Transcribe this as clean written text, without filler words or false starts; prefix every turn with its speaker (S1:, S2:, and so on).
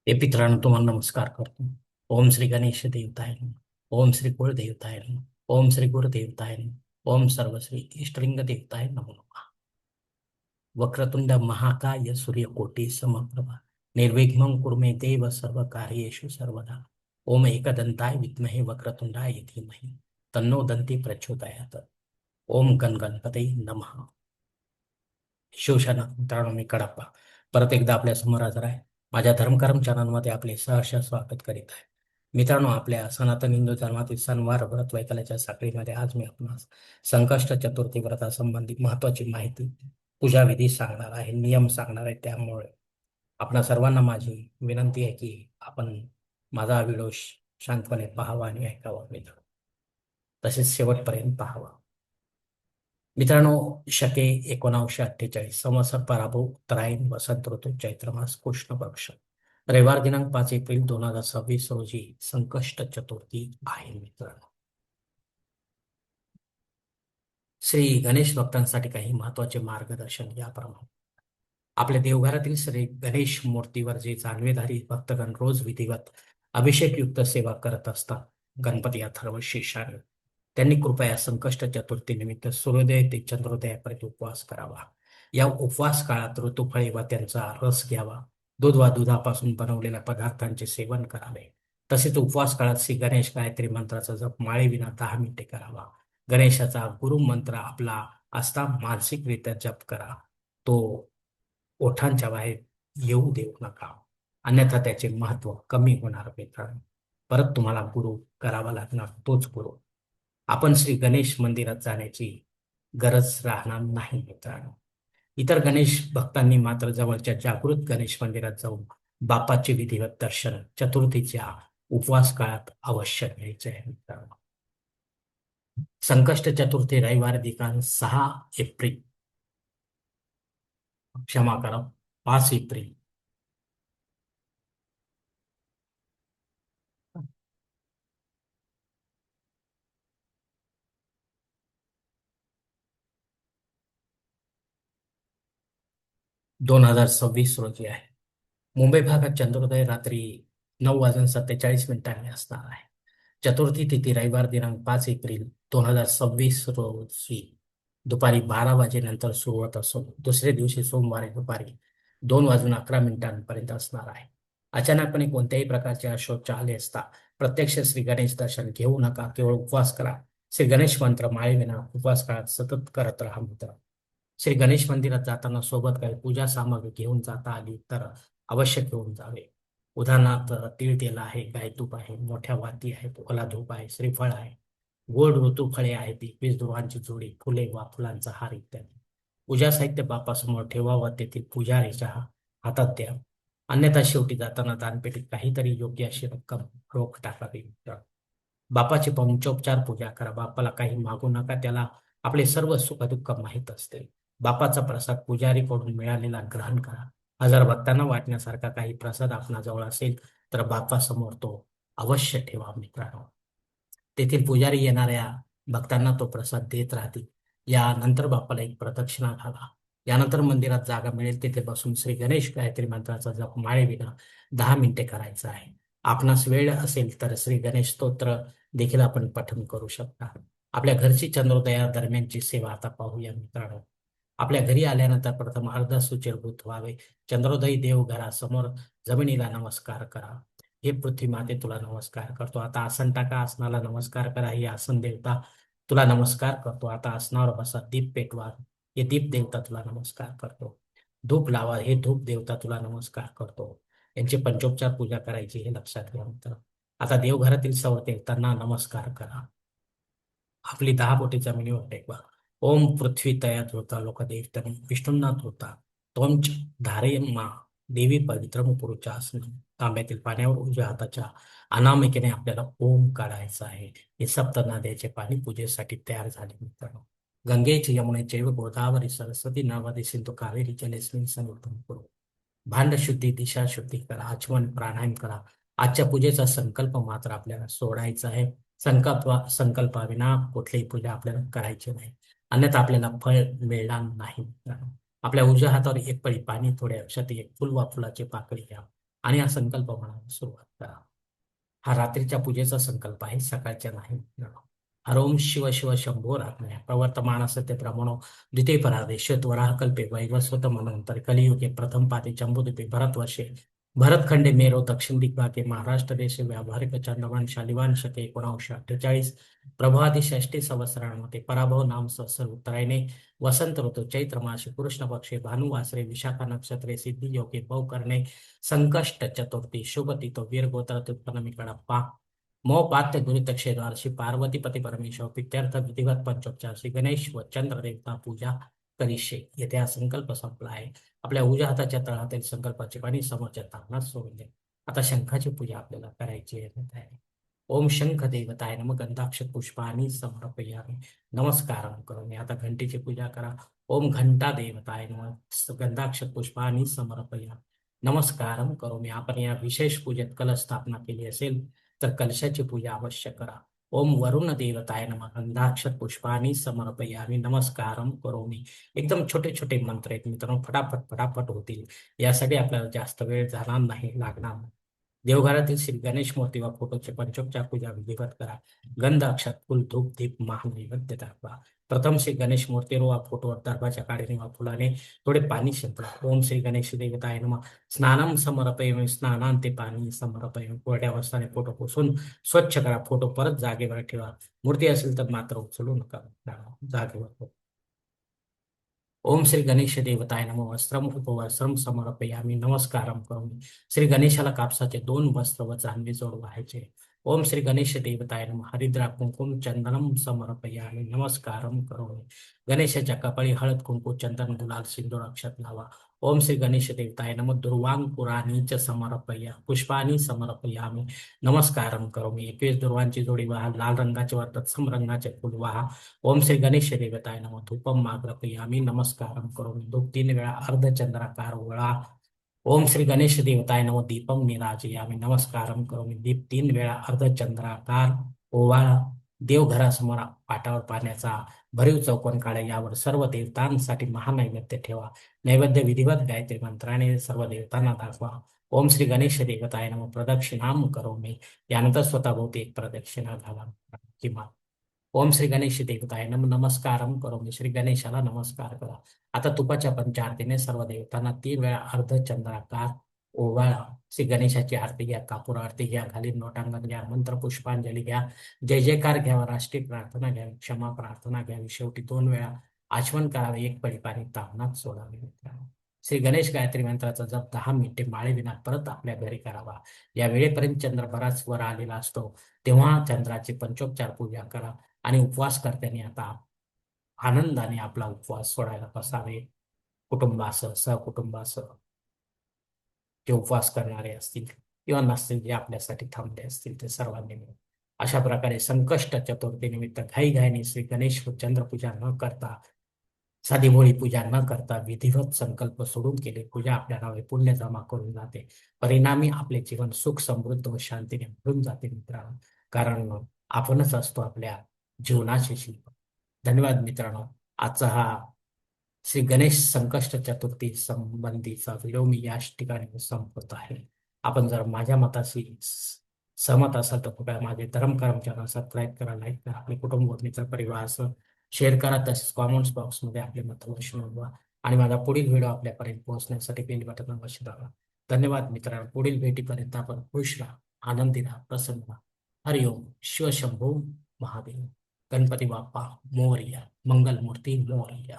S1: हे पितरांनो तुम्हाला नमस्कार करतो. ओम श्री गणेश देवताय नमः. ओम श्री कुळ देवताय नमः. ओम श्री गुरु देवताय नमः. ओम सर्वश्री इष्टलिंग देवताय नमो नमः. वक्रतुंड महाकाय सूर्यकोटी समप्रभा निर्विघ्नं कुरु मे देव सर्व कार्येषु सर्वदा. ओम एकदंताय विद्महे वक्रतुंडाय धीमहि तन्नो दंती प्रचोदयात. ओम गणपते नमः. शिवसेना मित्रांनो, मी कडाप्पा परत एकदा आपल्या समोर हजर आहे. माझ्या धर्मकर्म चॅनलमध्ये आपले सहर्ष स्वागत करीत आहे. मित्रांनो, आपल्या सनातन हिंदू धर्मातील सणवार व्रत वैकल्याच्या साखळीमध्ये आज मी आपणास संकष्ट चतुर्थी व्रतासंबंधी महत्वाची माहिती, पूजाविधी सांगणार आहे, नियम सांगणार आहे. त्यामुळे आपणा सर्वांना माझी विनंती आहे की आपण माझा हा व्हिडिओ शांतपणे पाहावा आणि ऐकावा मित्र, तसेच शेवटपर्यंत पाहावा. मित्रांनो, शके 1948 संवत्सर पराभव उत्तरायण वसंत ऋतू चैत्र मास कृष्ण पक्ष रविवार दिनांक 5 एप्रिल 2026 रोजी संकष्ट चतुर्थी आहे. मित्रांनो, श्री गणेश भक्तांसाठी काही महत्वाचे मार्गदर्शन याप्रमाणे. आपल्या देवघरातील श्री गणेश मूर्तीवर जे जानवेधारी भक्तगण रोज विधिवत अभिषेकयुक्त सेवा करत असतात, गणपती अथर्व शीर्षाने, त्यांनी कृपया संकष्ट चतुर्थी निमित्त सूर्योदय ते चंद्रोदयापर्यंत उपवास करावा. या उपवास काळात ऋतुफळे व त्यांचा रस घ्यावा. दूध वा दुधापासून बनवलेल्या पदार्थांचे सेवन करावे. तसेच उपवास काळात श्री गणेश गायत्री मंत्राचा जप माळेविना 10 मिनिटे करावा. गणेशाचा गुरु मंत्र आपला असता मानसिकरित्या जप करा. तो ओठांच्या बाहेर येऊ देऊ नका, अन्यथा त्याचे महत्व कमी होणार. मित्रांनो, परत तुम्हाला गुरु करावा लागणार, तोच गुरु. आपण श्री गणेश मंदिरात जाण्याची गरज राहणार नाही. मित्रांनो, इतर गणेश भक्तांनी मात्र जवळच्या जागृत गणेश मंदिरात जाऊन बापाचे विधिवत दर्शन चतुर्थीच्या उपवास काळात अवश्य घ्यायचे आहे. मित्रांनो, संकष्ट चतुर्थी रविवार दिनांक 6 एप्रिल, क्षमा करा, 5 एप्रिल 2026 रोजी आहे. मुंबई भागात चंद्रोदय रात्री 9:47 असणार आहे. चतुर्थी तिथी रविवार दिनांक 5 एप्रिल 2026 रोजी दुपारी 12 वाजेनंतर सुरू होत असून दुसरे दिवशी सोमवारी दुपारी 2 वाजून 11 मिनिटांपर्यंत असणार आहे. अचानकपणे कोणत्याही प्रकारचे अशुभ आले असता प्रत्यक्ष श्री गणेश दर्शन घेऊ नका. केवळ उपवास करा. श्री गणेश मंत्र माळेविना उपवास काळात सतत करत राहा. मित्र, श्री गणेश मंदिरात जाताना सोबत काही पूजा सामग्री घेऊन जाता आली तर अवश्य घेऊन जावे. उदाहरणार्थ तीळ तेल आहे, गाय तूप आहे, मोठ्या वाती आहेत, ओला धूप आहे, श्रीफळ आहे, गोड ऋतुफळे आहेत, 21 दुर्वांची जोडी, फुले वा फुलांचा हार इत्यादी. पूजा साहित्य बापासमोर ठेवा व तेथील पुजारीच्या हातात द्या. अन्यथा शेवटी जाताना दानपेटीत काहीतरी योग्य अशी रक्कम रोख टाकावी. बापाची पंचोपचार पूजा करा. बापाला काही मागू नका. त्याला आपले सर्व सुखदुःख माहीत असते. बापाचा प्रसाद पुजारीकडून मिळालेला ग्रहण करा. हजार भक्तांना वाटण्यासारखा काही प्रसाद आपणाजवळ असेल तर बापासमोर तो अवश्य ठेवा. मित्रांनो, तेथील पुजारी येणाऱ्या भक्तांना तो प्रसाद देत राहतील. यानंतर बापाला एक प्रदक्षिणा घाला. यानंतर मंदिरात जागा मिळेल तिथे बसून श्री गणेश गायत्री मंत्राचा जप माळेविना 10 मिनिटे करायचा आहे. आपणास वेळ असेल तर श्री गणेश स्तोत्र देखील आपण पठण करू शकता. आपल्या घरची चंद्रोदया दरम्यानची सेवा आता पाहूया. मित्रांनो, आपल्या घरी आल्यानंतर प्रथम अर्ध सुचिरभूत व्हावे. चंद्रोदयी देव घरासमोर जमिनीला नमस्कार करा. हे पृथ्वी माते तुला नमस्कार करतो. आता आसन टाका. आसनाला नमस्कार करा. ही आसन देवता तुला नमस्कार करतो. आता आसनावर बसा. दीप पेटवा. हे दीप देवता तुला नमस्कार करतो. धूप लावा. हे धूप देवता तुला नमस्कार करतो. यांची पंचोपचार पूजा करायची हे लक्षात घ्या. मित्र, आता देवघरातील सर्व देवतांना नमस्कार करा. आपली 10 बोटे जमिनीवर टेकवा. ओम पृथ्वी तया धृता लोकदेवतम विष्णूंना धृता त्वंच धारयमा देवी पवित्रम पुरुषासनम. तांब्यातील पाण्यावर उजव्या हाताच्या अनामिकेने आपल्याला ओम काढायचा आहे. हे सप्त नद्याचे पाणी पूजेसाठी तयार झाले. मित्रांनो, गंगेची यमुनेचे गोदावरी सरस्वती नर्मदे सिंधू कावेरी जलेस्मिन सन्निधिं कुरु. भांड शुद्धी, दिशा शुद्धी करा. आचमन प्राणायाम करा. आजच्या पूजेचा संकल्प मात्र आपल्याला सोडायचा आहे. संकल्पाविना कुठलीही पूजा आपल्याला करायची नाही, अन्यथा आपल्याला फळ मिळणार नाही. आपल्या उजव्या हातावर एक पळी पाणी, थोडे अक्षत, एक फुल वा फुलाची पाकळी घ्या आणि हा संकल्प म्हणायला सुरुवात करा. हा रात्रीच्या पूजेचा संकल्प आहे, सकाळच्या नाही. हरोम शिव शिव शंभो रात्र्या प्रवर्तमान सत्य ब्रह्मणो द्वितीय परादे श्वेतवराह कल्पे वैवस्वत मनवंतर कलियुगे प्रथम पादे जम्बूद्वीपे भरतवर्षे भरतखंडे मेरो दक्षिण दिग्भागे महाराष्ट्र देशे व्यावहारिक चांद्रमान शालिवान शके 1948 प्रभाती षष्टी संवत्सरामध्ये पराभव नाम संवत्सर उत्तरायणे वसंत ऋतू चैत्र मासे कृष्ण पक्षे भानुवासरे विशाखा नक्षत्रे सिद्धी योगे बहुकर्णे संकष्ट चतुर्थी शुभ तिथो वीर गोत्र उत्पन्न कडप्पा मोपात्य दुरित क्षेत्र श्री पार्वती पती परमेश्वर प्रित्यर्थ विधिवत पंचोपचार श्री गणेश व चंद्र देवता पूजा करिष्ये. येथे हा संकल्प संपला आहे. आपल्या उजव्या हाताच्या तळहातील संकल्पाचे पाणी समोरच्या ताकणात सोडून दे. आता शंखाची पूजा आपल्याला करायची आहे. ओम शंख देवताय नम गंधाक्ष पुष्पाणी समर्पयामि नमस्कार करोमि. आता घंटेची पूजा करा. ओम घंटा देवताय नम गंधाक्ष पुष्पाणी समर्पयामि नमस्कार करोमि. आपण या विशेष पूजेत कलश स्थापना केली असेल तर कलशाची पूजा अवश्य करा. ओम वरुण देवताय नमः गंधाक्षर पुष्पाणी समर्पयामि नमस्कारम करोमि. एकदम छोटे छोटे मंत्र आहेत मित्रांनो, फटाफट फटाफट होतील. यासाठी आपल्याला जास्त वेळ जाणार नाही, लागणार नाही. देवघरातील श्री गणेश मूर्ती व फोटोचे पंचोपचार पूजा विधिवत करा. गंध अक्षत फुल धूप दीप महानैवेद्य दाखवा. प्रथम श्री गणेश मूर्तीवर वा फोटोवर दर्भाच्या काडीने वा फुलाने थोडे पाणी शिंपडा. ओम श्री गणेश देवताय नमः स्नानम समर्पयामि स्नानांते पाणी समर्पयामि. कोरड्या वस्त्राने फोटो पुसून स्वच्छ करा. फोटो परत जागेवर ठेवा. मूर्ती असेल तर मात्र उचलू नका, जागेवर. ओम श्री गणेश देवताय नमः वस्त्रम उपवस्त्रम समर्पयामि नमस्कारम करोमि. श्री गणेशाला कापसाचे 2 वस्त्र व चांदी जोड व्हायचे. ओम श्री गणेश देवताय नमः हरिद्रा कुंकुम चंदनम समर्पयामि नमस्कारम करोमि. गणेशाच्या कपाळी हळद कुंकू चंदन गुलाल सिंदूर अक्षत लावा. ओम श्री गणेश देवताय नमः दुर्वांकुरानी च समर्पया पुष्पाणी समर्पयामि नमस्कारम करोमि. 21 दुर्वांची जोडी वाहा. लाल रंगाचे व तत्सम रंगाचे फुल वाहा. ओम श्री गणेश देवताय नमः धूपम माग्रपयामि नमस्कारम करोमि. धूप 3 वेळा अर्धचंद्राकार ओळा. ओम श्री गणेश देवताय नमः दीपम निराजयामि नमस्कारम करोमि. दीप 3 वेळा अर्धचंद्राकार ओवाळा. देवघरासमोर पाटावर पाण्याचा भरीव चौकोन काढा. यावर सर्व देवतांसाठी महानैवेद्य ठेवा. नैवेद्य विधिवत गायत्री मंत्राने सर्व देवतांना दाखवा. ओम श्री गणेश देवताय नमः प्रदक्षिणाम करोमि. यानंतर स्वतःभोवती एक प्रदक्षिणा घाला किंवा ओम श्री गणेश देवताय नमस्कारम करोमि. श्री गणेशाला नमस्कार करा. आता तुपाच्या पंचारतीने सर्व देवतांना 3 वेळा अर्धचंद्राकार ओवाळा. श्री गणेशाची आरती घ्या, कापूर आरती घ्या, घालीन लोटांगण घ्या, मंत्र पुष्पांजली घ्या, जय जयकार घ्यावा, राष्ट्रीय प्रार्थना घ्यावी, क्षमा प्रार्थना घ्यावी. शेवटी 2 वेळा आचमन करावे. 1 पळी पाणी तामणात सोडावे. श्री गणेश गायत्री मंत्राचा जप 10 मिनिटे माळेविना परत आपल्या घरी करावा. या वेळेपर्यंत चंद्र बराच वर आलेला असतो, तेव्हा चंद्राची पंचोपचार पूजा करा. आणि उपवास करताना आता आनंदाने आपला उपवास सोडायला बसावे. कुटुंबासह सहकुटुंबासह जे उपवास करणारे असतील किंवा नसतील, जे आपल्यासाठी थांबले असतील ते सर्वांनी मिळून अशा प्रकारे संकष्ट चतुर्थी निमित्त घाईघाईने श्री गणेश चंद्रपूजा न करता, साधी भोळी पूजा न करता विधिवत संकल्प सोडून केले पूजा आपल्या नावे पुण्य जमा करून जाते. परिणामी आपले जीवन सुख समृद्ध व शांतीने भरून जाते मित्रांनो. कारण आपणच असतो आपल्या जीवनाचे शिल्प. धन्यवाद मित्रांनो. आजचा हा श्री गणेश संकष्ट चतुर्थी संबंधीचा व्हिडिओ मी याच ठिकाणी संपवत आहे. आपण जर माझ्या मताशी सहमत असाल तर कृपया माझे धर्म कर्म चॅनल सबस्क्राईब करा, लाईक करा, आपले कुटुंब मित्र परिवारासह शेअर करा. तसेच कॉमेंट्स बॉक्समध्ये आपले मत अवश्य नोंदवा आणि माझा पुढील व्हिडिओ आपल्यापर्यंत पोहोचण्यासाठी बेल बटन अवश्य दाबा. धन्यवाद मित्रांनो. पुढील भेटीपर्यंत आपण खुश राहा, आनंदी राहा, प्रसन्न राहा. हरिओम. शिवशंभू महादेव. गणपती बाप्पा मोरया. मंगलमूर्ती मोरया.